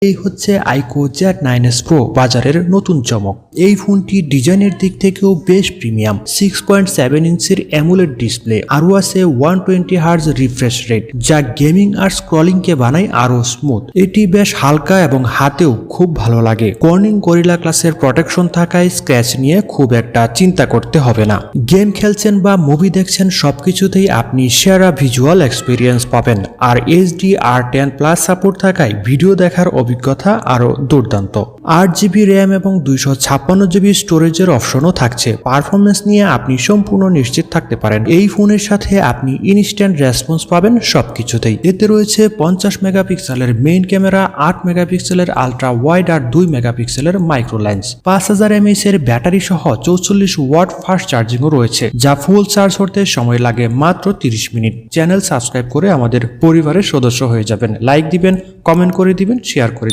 এই হচ্ছে আইকো Z9s Pro বাজারের নতুন চমক। এই ফোনটি ডিজাইনের দিক থেকেও বেশ প্রিমিয়াম। 6.7 ইঞ্চির অ্যামোলেড ডিসপ্লে, আরও আছে 120 হার্জ রিফ্রেশ রেট, যা গেমিং আর স্ক্রলিং কে বানায় আরো স্মুথ। এটি বেশ হালকা এবং হাতেও খুব ভালো লাগে। কর্নিং গরিলা ক্লাসের প্রোটেকশন থাকায় স্ক্র্যাচ নিয়ে খুব একটা চিন্তা করতে হবে না। গেম খেলছেন বা মুভি দেখছেন, সবকিছুতেই আপনি সেরা ভিজুয়াল এক্সপিরিয়েন্স পাবেন। আর HDR10+ সাপোর্ট থাকায় ভিডিও দেখার অভিজ্ঞতা আরো দুর্দান্ত। 8GB র্যাম এবং 256GB স্টোরেজের অপশনও থাকছে। পারফরমেন্স নিয়ে আপনি সম্পূর্ণ নিশ্চিত থাকতে পারেন। এই ফোনের সাথে আপনি ইনস্ট্যান্ট রেসপন্স পাবেন সবকিছুতেই। এতে রয়েছে 50 মেগাপিক্সেলের মেইন ক্যামেরা, 8 মেগাপিক্সেলের আলট্রা ওয়াইড আর 2 মেগাপিক্সেলের মাইক্রো লেন্স। 5000 mAh এর ব্যাটারি সহ 44 ওয়াট ফাস্ট চার্জিংও রয়েছে, যা ফুল চার্জ হতে সময় লাগে মাত্র 30 মিনিট। চ্যানেল সাবস্ক্রাইব করে আমাদের পরিবারের সদস্য হয়ে যাবেন। লাইক দিবেন, কমেন্ট করে দিবেন, শেয়ার করে